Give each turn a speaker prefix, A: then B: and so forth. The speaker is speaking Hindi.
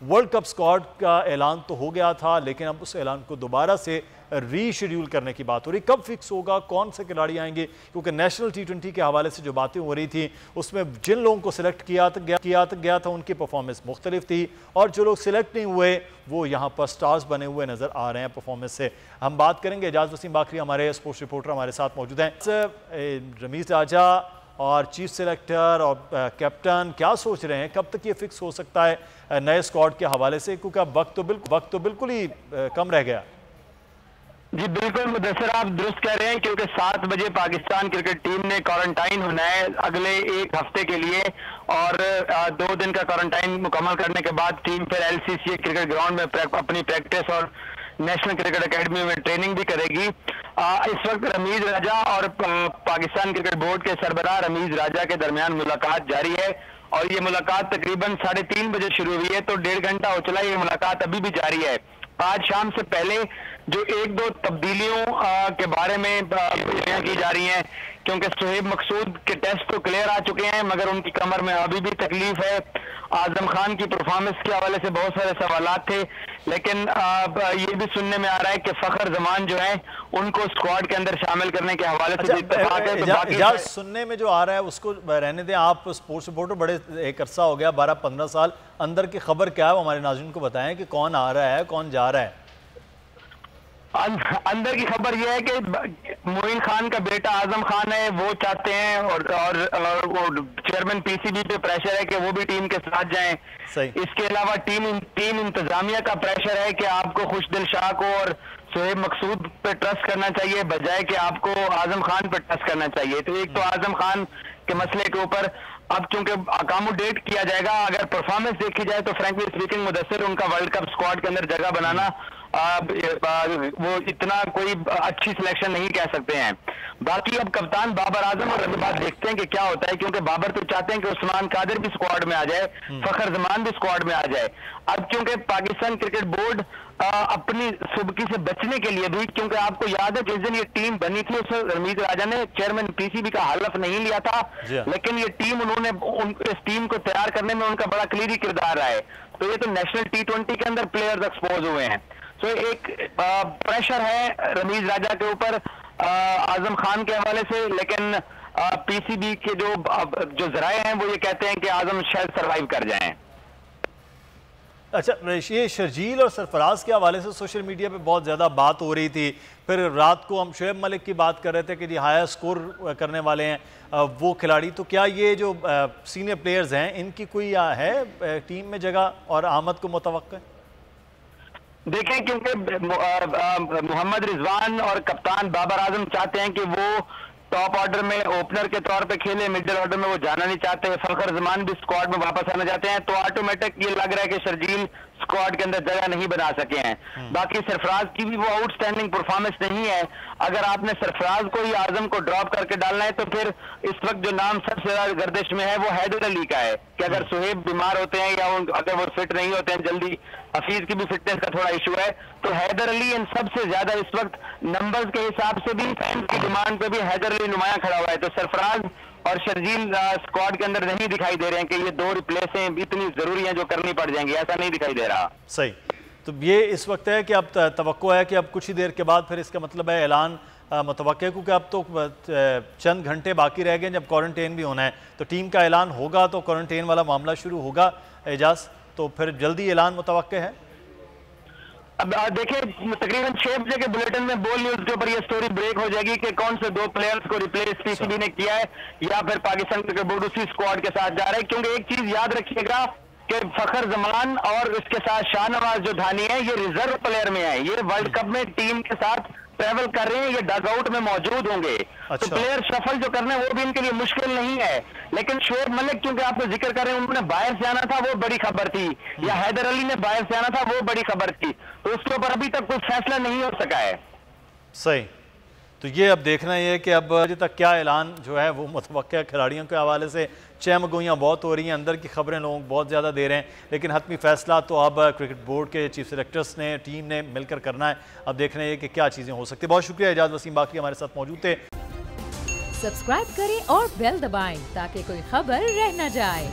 A: वर्ल्ड कप स्क्वाड का ऐलान तो हो गया था, लेकिन अब उस ऐलान को दोबारा से रीशेड्यूल करने की बात हो रही। कब फिक्स होगा, कौन से खिलाड़ी आएंगे, क्योंकि नेशनल T20 के हवाले से जो बातें हो रही थी उसमें जिन लोगों को सिलेक्ट किया गया था उनकी परफॉर्मेंस मुख्तलिफ थी, और जो लोग सिलेक्ट नहीं हुए वो यहाँ पर स्टार्स बने हुए नज़र आ रहे हैं परफॉर्मेंस से। हम बात करेंगे, एजाज वसीम बाकरी हमारे स्पोर्ट्स रिपोर्टर हमारे साथ मौजूद हैं। रमीज राजा और चीफ सेलेक्टर और कैप्टन क्या सोच रहे हैं, कब तक ये फिक्स हो सकता है नए स्क्वाड के हवाले से, क्योंकि अब वक्त तो बिल्कुल ही कम रह गया।
B: जी बिल्कुल मुदस्सिर, आप दुरुस्त कह रहे हैं, क्योंकि 7 बजे पाकिस्तान क्रिकेट टीम ने क्वारंटाइन होना है अगले 1 हफ्ते के लिए, और 2 दिन का क्वारंटाइन मुकम्मल करने के बाद टीम फिर LCCA क्रिकेट ग्राउंड में अपनी प्रैक्टिस और नेशनल क्रिकेट अकेडमी में ट्रेनिंग भी करेगी। इस वक्त रमीज राजा और पाकिस्तान क्रिकेट बोर्ड के सरबराह रमीज राजा के दरमियान मुलाकात जारी है, और ये मुलाकात तकरीबन 3:30 बजे शुरू हुई है, तो 1.5 घंटा हो चला, ये मुलाकात अभी भी जारी है। आज शाम से पहले जो 1-2 तब्दीलियों के बारे में की जा रही हैं, क्योंकि सुहेब मकसूद के टेस्ट तो क्लियर आ चुके हैं, मगर उनकी कमर में अभी भी तकलीफ है। आजम खान की परफॉर्मेंस के हवाले से बहुत सारे सवालात थे, लेकिन ये भी सुनने में आ रहा है कि फखर जमान जो है उनको स्क्वाड के अंदर शामिल करने के हवाले से इत्तेफाक है।
A: तो सुनने में जो आ रहा है उसको रहने दें, आप स्पोर्ट्स रिपोर्टर बड़े एक अरसा हो गया, 12-15 साल, अंदर की खबर क्या है वो हमारे नाज़रीन को बताएं कि कौन आ रहा है, कौन जा रहा है।
B: अंदर की खबर यह है कि मोइन खान का बेटा आजम खान है, वो चाहते हैं, और चेयरमैन PCB पे प्रेशर है कि वो भी टीम के साथ जाएं। इसके अलावा टीम इंतजामिया का प्रेशर है कि आपको खुशदिल शाह को और सुहेब मकसूद पे ट्रस्ट करना चाहिए, बजाय कि आपको आजम खान पे ट्रस्ट करना चाहिए। तो एक तो आजम खान के मसले के ऊपर अब चूंकि अकोमोडेट किया जाएगा, अगर परफॉर्मेंस देखी जाए तो फ्रैंकली स्पीकिंग मुदस्सिर उनका वर्ल्ड कप स्क्वाड के अंदर जगह बनाना वो इतना कोई अच्छी सिलेक्शन नहीं कह सकते हैं। बाकी अब कप्तान बाबर आजम और रज़ाबाद देखते हैं कि क्या होता है, क्योंकि बाबर तो चाहते हैं कि उस्मान कादिर भी स्क्वाड में आ जाए, फखर जमान भी स्क्वाड में आ जाए। अब क्योंकि पाकिस्तान क्रिकेट बोर्ड अपनी सुबकी से बचने के लिए भी, क्योंकि आपको याद है जिस दिन ये टीम बनी थी उस रमीज राजा ने चेयरमैन PCB का हलफ नहीं लिया था, लेकिन ये टीम उन्होंने इस टीम को तैयार करने में उनका बड़ा क्लियरी किरदार रहा है। तो ये तो नेशनल T20 के अंदर प्लेयर्स एक्सपोज हुए हैं, तो एक प्रेशर है रमीज राजा के ऊपर आजम खान के हवाले से, लेकिन PCB के जो जराए हैं वो ये कहते हैं कि आजम शायद सरवाइव कर जाएं।
A: अच्छा, ये शर्जील और सरफराज के हवाले से सोशल मीडिया पे बहुत ज़्यादा बात हो रही थी, फिर रात को हम शुएब मलिक की बात कर रहे थे कि जी हायर स्कोर करने वाले हैं वो खिलाड़ी, तो क्या ये जो सीनियर प्लेयर्स हैं इनकी कोई है टीम में जगह और आमद को मुतवक्किल?
B: देखें, क्योंकि मोहम्मद रिजवान और कप्तान बाबर आजम चाहते हैं कि वो टॉप ऑर्डर में ओपनर के तौर पे खेले, मिडिल ऑर्डर में वो जाना नहीं चाहते, फखर जमान भी स्क्वाड में वापस आना चाहते हैं, तो ऑटोमेटिक ये लग रहा है कि शर्जील स्क्वाड के अंदर जगह नहीं बना सके हैं। बाकी सरफराज की भी वो आउटस्टैंडिंग परफॉर्मेंस नहीं है। अगर आपने सरफराज को ही आजम को ड्रॉप करके डालना है तो फिर इस वक्त जो नाम सबसे ज्यादा गर्दिश में है वो हैदर अली का है, कि अगर सुहेब बीमार होते हैं या अगर वो फिट नहीं होते हैं जल्दी, हफीज की भी फिटनेस का थोड़ा इशू है, तो हैदर अली इन सबसे ज्यादा इस वक्त नंबर्स के हिसाब से भी, फैंस की डिमांड पे भी हैदर अली नुमाया खड़ा हुआ है। तो सरफराज और शर्जील स्क्वाड के अंदर नहीं दिखाई दे रहे हैं कि ये 2 रिप्लेसें इतनी जरूरी हैं जो करनी पड़ जाएंगी, ऐसा नहीं दिखाई दे रहा।
A: सही, तो ये इस वक्त है कि अब तवक्को है कि अब कुछ ही देर के बाद फिर इसका मतलब है ऐलान मुतवक्किल, क्योंकि अब तो चंद घंटे बाकी रह गए जब क्वारंटाइन भी होना है, तो टीम का ऐलान होगा तो क्वारंटाइन वाला मामला शुरू होगा एजाज, तो फिर जल्दी ऐलान मुतवक्किल है।
B: अब देखिए, तकरीबन 6 बजे के बुलेटिन में बोल न्यूज के ऊपर ये स्टोरी ब्रेक हो जाएगी कि कौन से 2 प्लेयर्स को रिप्लेस PCB ने किया है, या फिर पाकिस्तान क्रिकेट बोर्ड उसी स्क्वाड के साथ जा रहा है। क्योंकि एक चीज याद रखिएगा कि फखर जमान और उसके साथ शाहनवाज जो धानी है ये रिजर्व प्लेयर में है, ये वर्ल्ड कप में टीम के साथ ट्रेवल कर रहे हैं, ये डग आउट में मौजूद होंगे। अच्छा। तो प्लेयर शफल जो करना है वो भी इनके लिए मुश्किल नहीं है, लेकिन शुएब मलिक क्योंकि आपको जिक्र कर रहे हैं उन्होंने बाहर से आना था, वो बड़ी खबर थी, या हैदर अली ने बाहर से आना था, वो बड़ी खबर थी, तो उसके ऊपर अभी तक कोई फैसला नहीं हो सका है।
A: सही, तो ये अब देखना ये है कि अब अभी तक क्या ऐलान जो है वो मुतवक्किल खिलाड़ियों के हवाले से चहमगोइयाँ बहुत हो रही हैं, अंदर की खबरें लोग बहुत ज़्यादा दे रहे हैं, लेकिन हतमी फैसला तो अब क्रिकेट बोर्ड के चीफ सेलेक्टर्स ने, टीम ने मिलकर करना है। अब देखना है कि क्या चीज़ें हो सकती है। बहुत शुक्रिया, एजाज वसीम बाकरी हमारे साथ मौजूद थे।
C: सब्सक्राइब करें और बेल दबाएं ताकि कोई खबर रह न जाए।